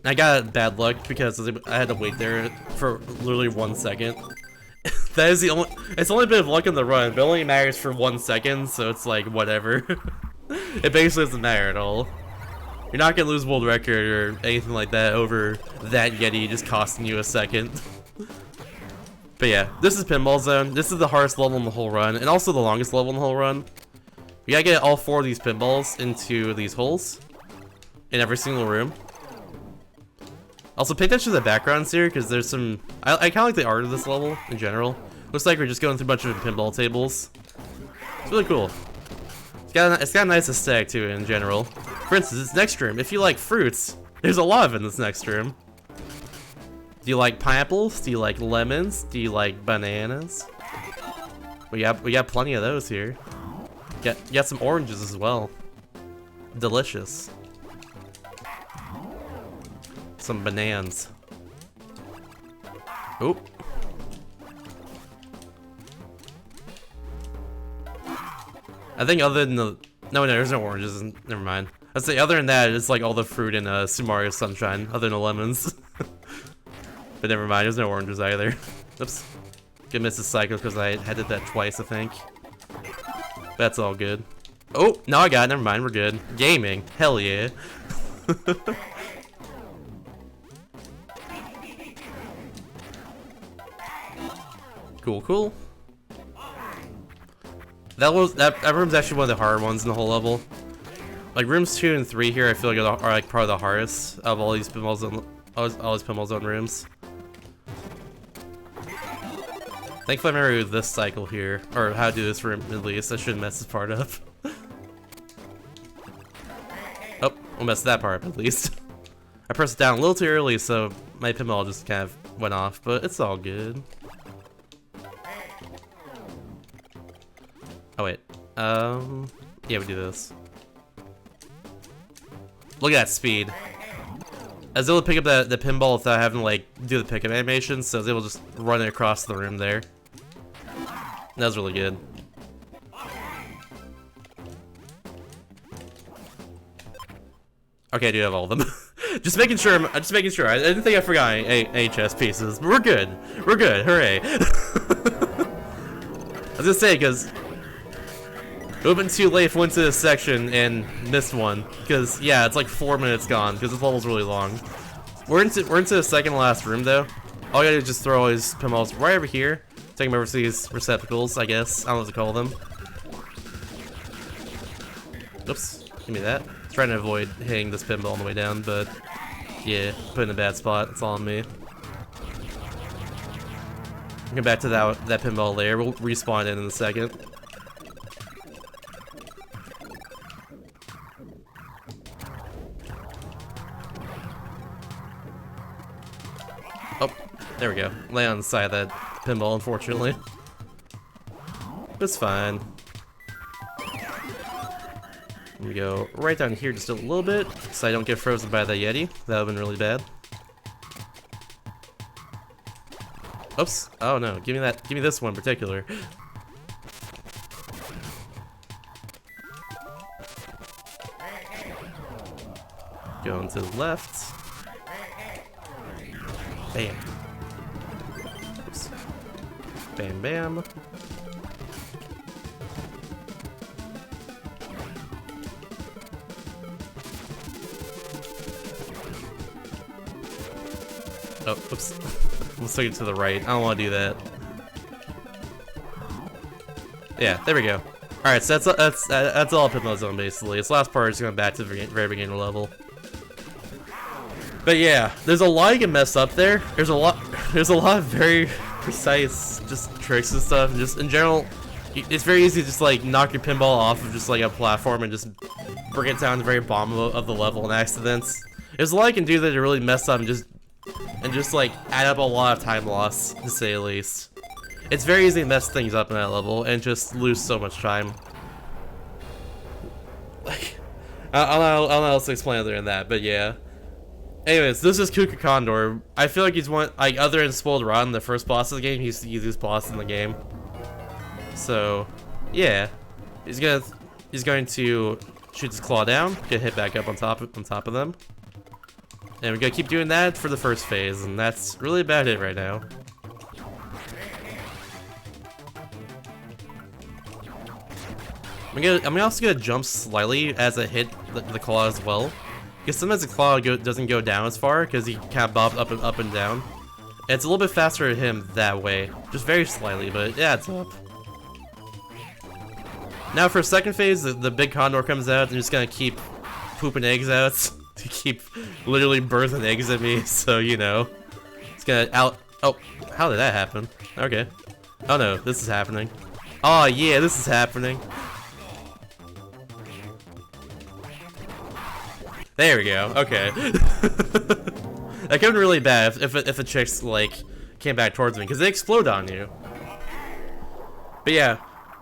I got bad luck because I had to wait there for literally 1 second. That is it's the only bit of luck in the run, but it only matters for 1 second, so it's like, whatever. It basically doesn't matter at all. You're not gonna lose world record or anything like that over that Yeti just costing you a second. But yeah, this is Pinball Zone. This is the hardest level in the whole run, and also the longest level in the whole run. You gotta get all 4 of these pinballs into these holes in every single room. Also, pay attention to the backgrounds here, because there's some... I kind of like the art of this level in general. Looks like we're just going through a bunch of pinball tables. It's really cool. It's got a nice aesthetic to it in general. For instance, this next room, if you like fruits, there's a lot of it in this next room. Do you like pineapples? Do you like lemons? Do you like bananas? We got plenty of those here. You got some oranges as well. Delicious. Some bananas. Oop. I think other than the... No, there's no oranges. Never mind. I'd say other than that, it's like all the fruit in Super Mario Sunshine, other than the lemons. But never mind, there's no oranges either. Oops. Gonna miss the cycle because I had did that twice, I think. That's all good. Oh, no, I got it. Never mind, we're good. Gaming. Hell yeah. Cool, cool. That room's actually one of the harder ones in the whole level. Like rooms 2 and 3 here, I feel like are like probably the hardest of all these Pinball Zone, all these Pinball Zone rooms. Thankfully, I remember this cycle here, or how to do this room at least. I shouldn't mess this part up. Oh, we'll mess that part up at least. I pressed it down a little too early, so my pinball just kind of went off, but it's all good. Oh wait, yeah, we do this. Look at that speed. I was able to pick up the pinball without having to like do the pickup animation, so I was able to just run it across the room there. That was really good. Okay, I do have all of them. just making sure. Just making sure. I didn't think I forgot any chess pieces, but we're good. We're good. Hooray! I was gonna say because it would've been too late if I went to this section and missed one. Because yeah, it's like 4 minutes gone because this level's really long. We're into the second to last room though. All you gotta do is just throw all these pinballs right over here. Take them over to these receptacles, I guess. I don't know what to call them. Oops, give me that. Trying to avoid hitting this pinball on the way down, but yeah, put in a bad spot. It's all on me. Get back to that pinball layer. We'll respawn in a second. Oh, there we go. Lay on the side of that pinball, unfortunately. It's fine. Let me go right down here just a little bit, so I don't get frozen by the Yeti. That would've been really bad. Oops. Oh no, give me that. Give me this one in particular. Going to the left. Bam. Oops. Bam, bam. Oh, oops. Let's take it to the right. I don't want to do that. Yeah, there we go. Alright, so that's all Pinball Zone basically. This last part is going back to the very beginner level. But yeah, there's a lot you can mess up there. There's a lot of very precise just tricks and stuff. And just in general, it's very easy to just like knock your pinball off of just like a platform and just bring it down to the very bottom of the level in accidents. There's a lot you can do that to really mess up and just like add up a lot of time loss, to say the least. It's very easy to mess things up in that level and just lose so much time. Like, I don't know how else to explain other than that, but yeah. Anyways, this is Cuckoo Condor. I feel like he's one, like, other than Spoiled Rotten, the first boss of the game, he's the easiest boss in the game. So, yeah. He's going to shoot his claw down, get hit back up on top of them. And we're gonna keep doing that for the first phase, and that's really about it right now. I'm also gonna jump slightly as I hit the claw as well, because sometimes the claw doesn't go down as far because he kind of bobs up and down. And it's a little bit faster to him that way, just very slightly, but yeah, it's up. Now for second phase, the big condor comes out and just gonna keep pooping eggs out. To keep literally birthing eggs at me, so you know. It's gonna out. Oh, how did that happen? Okay. Oh no, this is happening. Oh yeah, this is happening. There we go. Okay. That could have been really bad if the chicks like came back towards me because they explode on you. But yeah,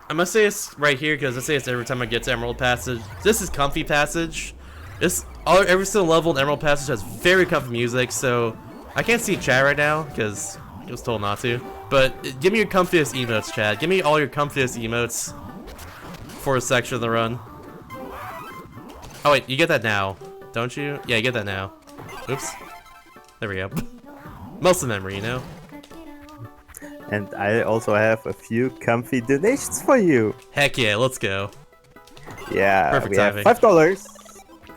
I must say this right here because I say this every time I get to Emerald Passage. This is comfy passage. Every single level in Emerald Passage has very comfy music, so I can't see chat right now because I was told not to. But give me your comfiest emotes, chat. Give me all your comfiest emotes for a section of the run. Oh wait, you get that now, don't you? Yeah, you get that now. Oops. There we go. Muscle memory, you know? And I also have a few comfy donations for you. Heck yeah, let's go. Yeah, Perfect we timing. have $5.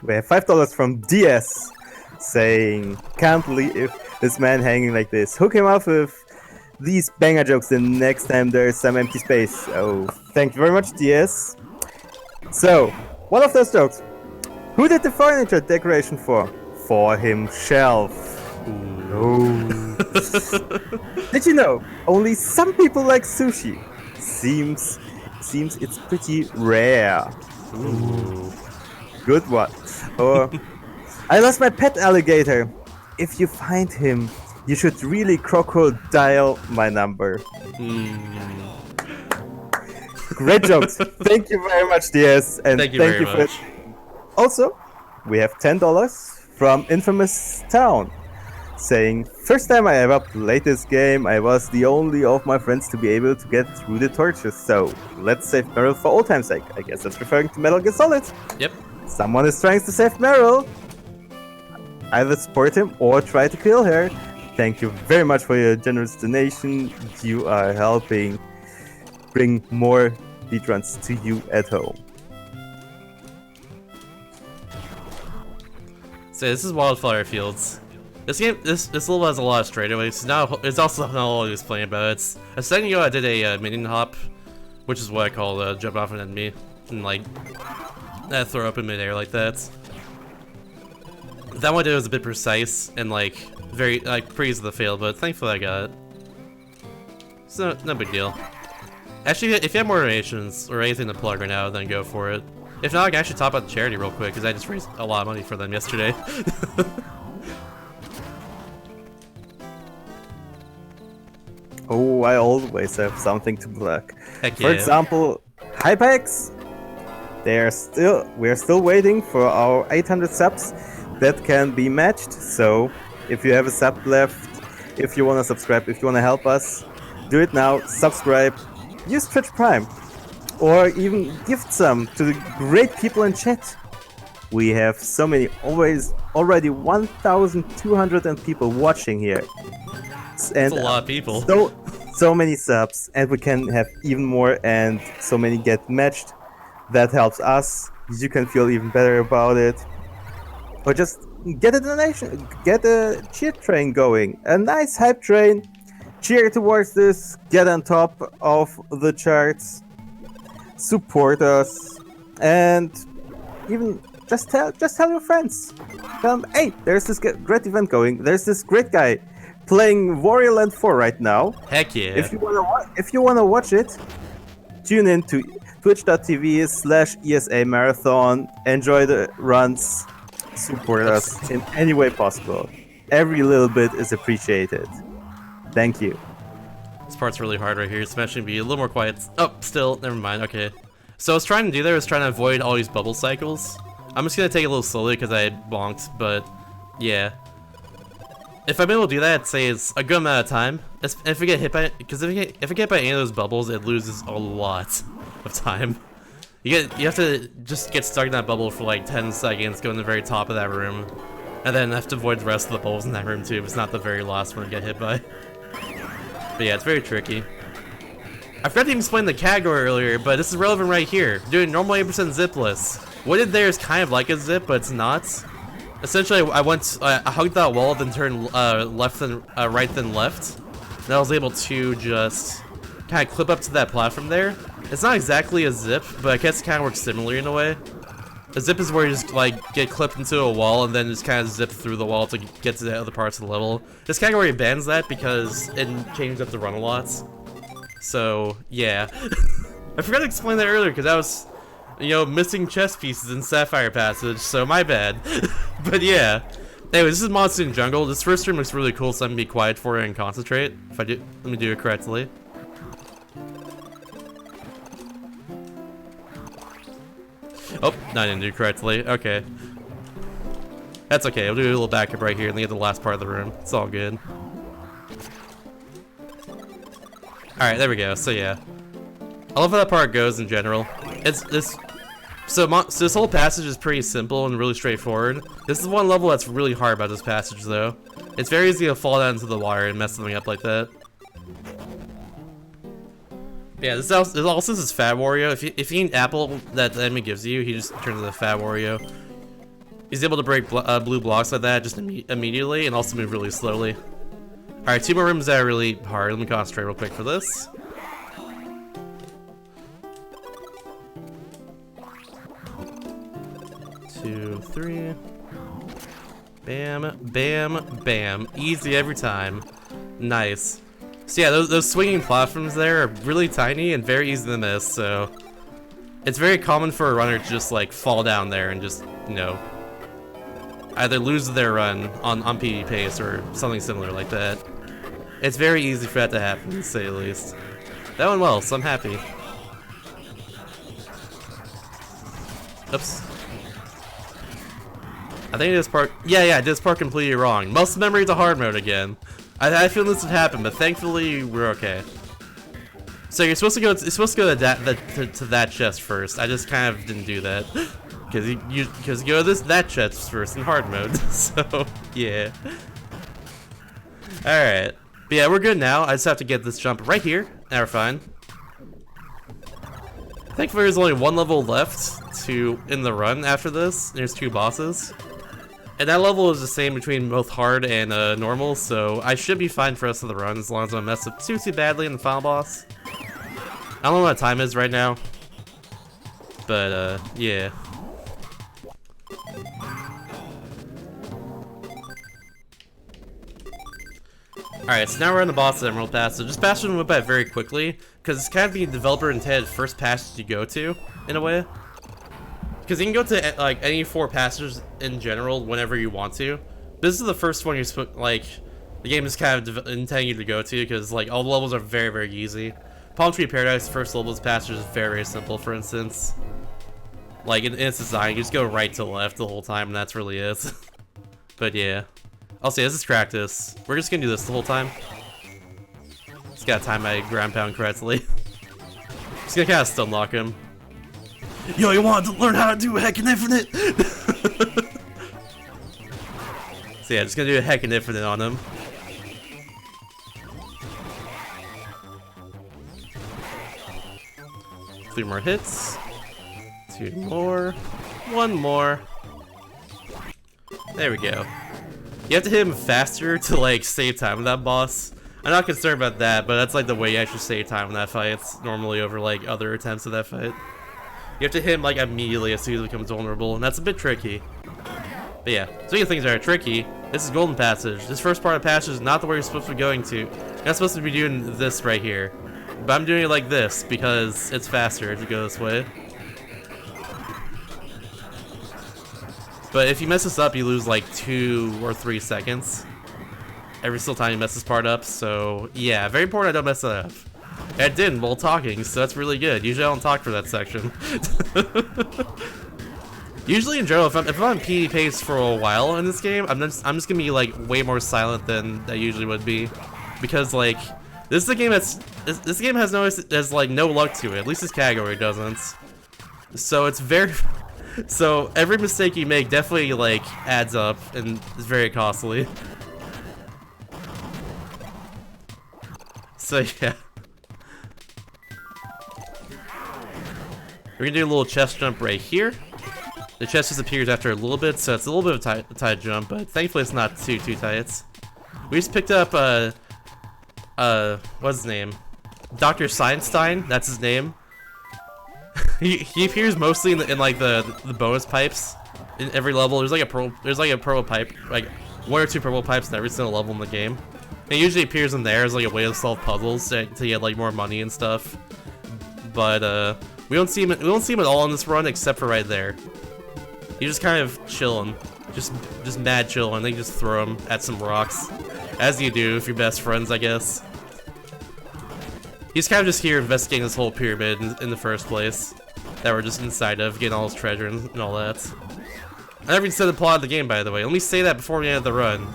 We have $5 from DS saying, can't believe this man hanging like this. Who came up with these banger jokes the next time there's some empty space? Oh, thank you very much, DS. So, one of those jokes. Who did the furniture decoration for? For himself. Oh. Did you know only some people like sushi? Seems it's pretty rare. Ooh. Good one. Or, I lost my pet alligator. If you find him, you should really crocodile my number. Great jokes. Thank you very much, DS. And Thank you very much. Also, we have $10 from Infamous Town saying, first time I ever played this game, I was the only of my friends to be able to get through the torches. So, let's save Meryl for old time's sake. I guess that's referring to Metal Gear Solid. Yep. Someone is trying to save Meryl. Either support him or try to kill her. Thank you very much for your generous donation. You are helping bring more speedruns to you at home. So this is Wildfire Fields. This game, this level has a lot of straightaways. It's also not all I was playing about. It's a second ago I did a minion hop, which is what I call jump off an enemy and like throw up in midair like that. That one I did was a bit precise and like very pretty easy to fail, but thankfully I got it. So no big deal. Actually, if you have more donations or anything to plug right now, then go for it. If not, I can actually top out the charity real quick because I just raised a lot of money for them yesterday. Oh, I always have something to plug. Heck For yeah. example, Hypex. We're still waiting for our 800 subs that can be matched. So, if you have a sub left, if you want to subscribe, if you want to help us, do it now. Subscribe, use Twitch Prime, or even gift some to the great people in chat. We have so many, already 1,200 people watching here. And That's a lot of people. So many subs, and we can have even more, and so many get matched. That helps us. You can feel even better about it. Or just get a donation, get a cheer train going. A nice hype train. Cheer towards this, get on top of the charts. Support us, and even just tell your friends. Tell them, hey, there's this great event going. There's this great guy playing Wario Land 4 right now. Heck yeah. If you wanna watch it, tune in to twitch.tv/ESA Marathon. Enjoy the runs. support us in any way possible. Every little bit is appreciated. Thank you. This part's really hard right here, especially be a little more quiet. Oh, still, never mind, okay. So I was trying to do there was trying to avoid all these bubble cycles. I'm just gonna take it a little slowly because I bonked, but yeah. If I'm able to do that, I'd say it's a good amount of time. If I get hit by it, because if I get by any of those bubbles, it loses a lot of time. You have to just get stuck in that bubble for like 10 seconds, go in the very top of that room, and then have to avoid the rest of the bubbles in that room too. It's not the very last one to get hit by. But yeah, it's very tricky. I forgot to even explain the category earlier, but this is relevant right here. Doing normal 8% zipless. What it there is kind of like a zip, but it's not. Essentially, I hugged that wall, then turned left then right then left, and I was able to just kind of clip up to that platform there. It's not exactly a zip, but I guess it kind of works similarly in a way. A zip is where you just like get clipped into a wall and then just kind of zip through the wall to get to the other parts of the level. This category bans that because it changes up the run a lot. So yeah, I forgot to explain that earlier because I was, you know, missing chess pieces in Sapphire Passage, so my bad. But yeah. Anyway, this is Monsoon Jungle. This first room looks really cool, so I'm gonna be quiet for it and concentrate. If I do, let me do it correctly. Oh, no, I didn't do it correctly. Okay. That's okay. I'll do a little backup right here and get the last part of the room. It's all good. Alright, there we go. So yeah. I love how that part goes in general. So this whole passage is pretty simple and really straightforward. This is one level that's really hard about this passage though. It's very easy to fall down into the water and mess something up like that. Yeah, this also is Fat Wario. If you eat an apple that the enemy gives you, he just turns into Fat Wario. He's able to break blue blocks like that just immediately and also move really slowly. Alright, 2 more rooms that are really hard. Let me concentrate real quick for this. Two, 3. Bam, bam, bam. Easy every time. Nice. So yeah, those swinging platforms there are really tiny and very easy to miss, so it's very common for a runner to just like fall down there and just, you know, either lose their run on PvP pace or something similar like that. It's very easy for that to happen, to say the least. That went well, so I'm happy. Oops. I think this part, yeah, I did this part completely wrong. Muscle memory to hard mode again. I feel this would happen, but thankfully we're okay. So you're supposed to go. To that chest first. I just kind of didn't do that because you go to that chest first in hard mode. So yeah. All right, but yeah, we're good now. I just have to get this jump right here. Now we're fine. Thankfully, there's only 1 level left in the run after this. There's 2 bosses. And that level is the same between both hard and normal, so I should be fine for the rest of the run as long as I don't mess up too badly in the final boss. I don't know what time is right now, but yeah. Alright, so now we're on the boss of Emerald Passage. This passage went by very quickly, because it's kind of the developer intended first passage you go to, in a way. Because you can go to like any 4 passages in general whenever you want to. This is the first one you're supposed, like, the game is kind of intending you to go to because like all the levels are very, very easy. Palm Tree Paradise first level's passage is very, very simple. For instance, like in its design, you just go right to left the whole time, and that's really it. But yeah, I'll say this is practice. We're just gonna do this the whole time. Just gotta time my ground pound correctly. Just gonna kind of stun lock him. Yo, you want to learn how to do Heckin' Infinite? So yeah, just gonna do a Heckin' Infinite on him. Three more hits. 2 more. 1 more. There we go. You have to hit him faster to like save time with that boss. I'm not concerned about that, but that's like the way you actually save time in that fight. It's normally over like other attempts at that fight. You have to hit him like immediately as soon as he becomes vulnerable, and that's a bit tricky. But yeah, speaking of things that are tricky, this is Golden Passage. This first part of the passage is not the way you're supposed to be going to. You're not supposed to be doing this right here. But I'm doing it like this because it's faster to go this way. But if you mess this up, you lose like 2 or 3 seconds every single time you mess this part up. So yeah, very important I don't mess it up. And I didn't while talking, so that's really good. Usually I don't talk for that section. Usually in general, if I'm on PvP pace for a while in this game, I'm just gonna be like way more silent than I usually would be, because like this is a game this game has like no luck to it. At least this category doesn't. So it's so every mistake you make definitely like adds up and is very costly. So yeah. We're gonna do a little chest jump right here. The chest disappears after a little bit, so it's a little bit of a tight jump, but thankfully it's not too tight. We just picked up what's his name? Dr. Seinstein, that's his name. he appears mostly in like the bonus pipes in every level. There's like a purple pipe, like 1 or 2 purple pipes in every single level in the game. And it usually appears in there as like a way to solve puzzles to get like more money and stuff. But we don't see him at all in this run except for right there. He's just kind of chilling, just mad chilling. They just throw him at some rocks, as you do if you're best friends, I guess. He's kind of just here investigating this whole pyramid in the first place that we're just inside of, getting all his treasure and all that. I never even said the plot of the game, by the way. Let me say that before we end the run.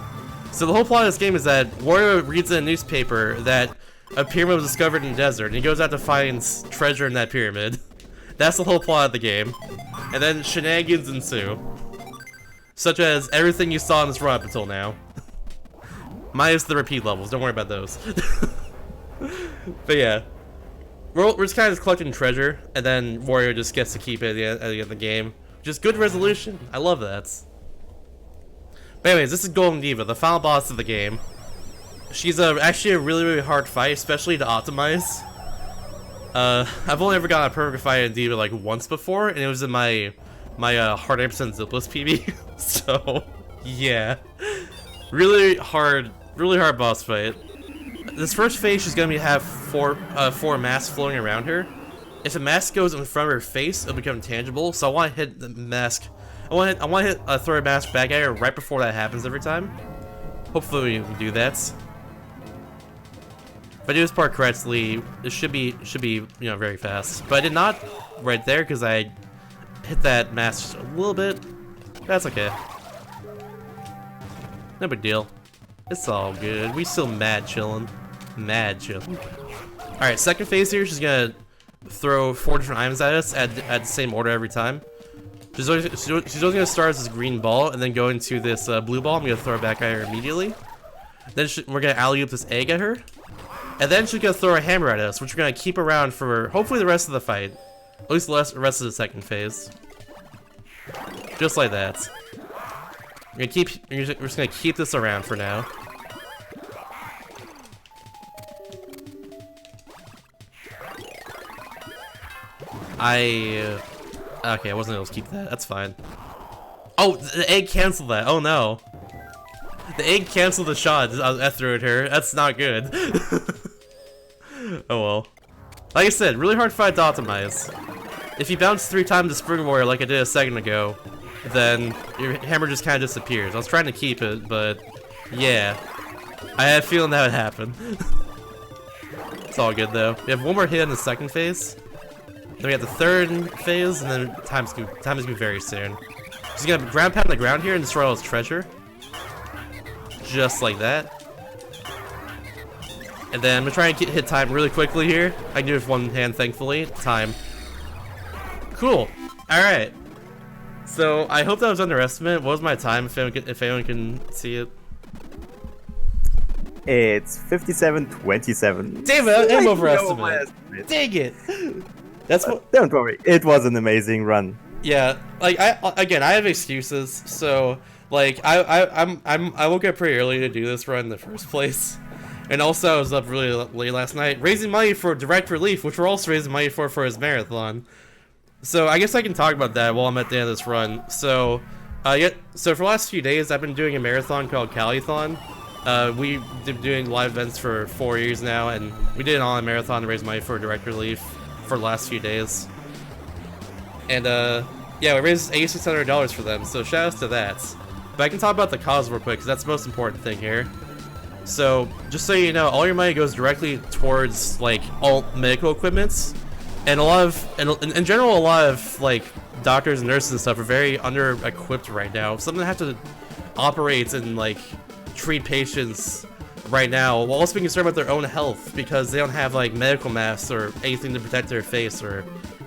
So the whole plot of this game is that Wario reads in a newspaper that a pyramid was discovered in the desert, and he goes out to find treasure in that pyramid. That's the whole plot of the game. And then shenanigans ensue. Such as everything you saw in this run up until now. Minus the repeat levels, don't worry about those. But yeah. We're just kind of collecting treasure, and then Wario just gets to keep it at the end of the game. Just good resolution. I love that. But anyways, this is Golden Diva, the final boss of the game. She's actually a really hard fight, especially to optimize. I've only ever gotten a perfect fight in Diva like once before, and it was in my hard 9% Zipless PB. So yeah, really hard boss fight. This first phase, she's gonna have four masks floating around her. If a mask goes in front of her face, it'll become tangible. So I want to hit the mask. I want to throw a mask back at her right before that happens every time. Hopefully we can do that. If I do this part correctly, it should be very fast. But I did not right there because I hit that mask a little bit. That's okay. No big deal. It's all good. We still mad chillin'. Mad chillin'. Alright, second phase here, she's gonna throw 4 different items at us at the same order every time. She's always gonna start as this green ball and then go into this blue ball. I'm gonna throw it back at her immediately. Then we're gonna alley-oop this egg at her. And then she's gonna throw a hammer at us, which we're gonna keep around for hopefully the rest of the fight. At least the rest of the second phase. Just like that. We're just gonna keep this around for now. Okay, I wasn't able to keep that. That's fine. Oh, the egg canceled that. Oh no. The egg canceled the shot I threw at her. That's not good. Oh well. Like I said, really hard fight to optimize. If you bounce 3 times the Spring Warrior like I did a second ago, then your hammer just kind of disappears. I was trying to keep it, but yeah. I had a feeling that would happen. It's all good though. We have one more hit in the second phase. Then we have the third phase, and then time's gonna be very soon. She's gonna ground pound the ground here and destroy all his treasure. Just like that. And then I'm gonna try and hit time really quickly here. I can do it with one hand, thankfully. Time. Cool. Alright. So, I hope that was underestimated. What was my time, if anyone can see it? It's 57:27. Damn it, I'm overestimated. Dang it. That's what. Don't worry, it was an amazing run. Yeah, like I have excuses. So like I woke up pretty early to do this run in the first place, and also I was up really late last night raising money for Direct Relief, which we're also raising money for his marathon. So I guess I can talk about that while I'm at the end of this run. So so for the last few days I've been doing a marathon called Calithon. We've been doing live events for 4 years now, and we did an online marathon to raise money for Direct Relief for the last few days. And Yeah, we raised $8,600 for them, so shout outs to that. But I can talk about the cause real quick, because that's the most important thing here. So, just so you know, all your money goes directly towards, like, all medical equipments. And a lot of, in general, a lot of, like, doctors and nurses and stuff are very under-equipped right now. Some of them have to operate and, like, treat patients right now while also being concerned about their own health because they don't have, like, medical masks or anything to protect their face or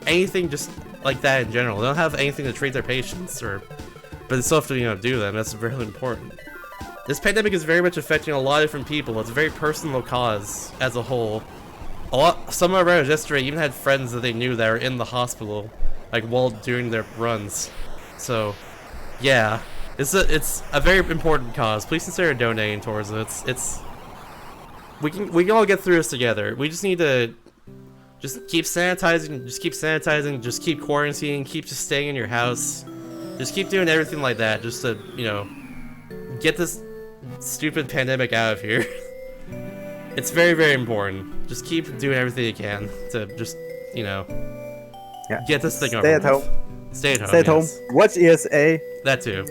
anything just like that in general. They don't have anything to treat their patients but they still have to, you know, do them. That's really important. This pandemic is very much affecting a lot of different people. It's a very personal cause as a whole. Some of our runners yesterday even had friends that they knew that were in the hospital, like while doing their runs. So, yeah, it's a very important cause. Please consider donating towards it. We can all get through this together. We just need to just keep sanitizing, just keep quarantining, keep just staying in your house. Just keep doing everything like that just to, you know, get this stupid pandemic out of here. It's very, very important. Just keep doing everything you can to just, you know, get this thing over with. Stay at home. Stay at home. Watch ESA. That too.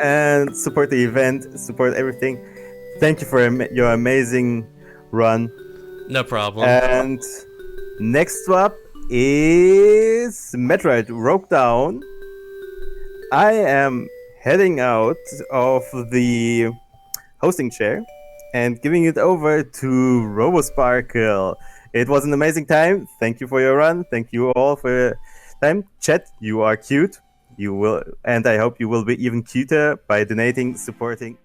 And support the event. Support everything. Thank you for your amazing run. No problem. And next up is Metroid Rogue Down. I am heading out of the hosting chair and giving it over to RoboSparkle. It was an amazing time. Thank you for your run. Thank you all for your time. Chat, you are cute. You will, and I hope you will be even cuter by donating, supporting.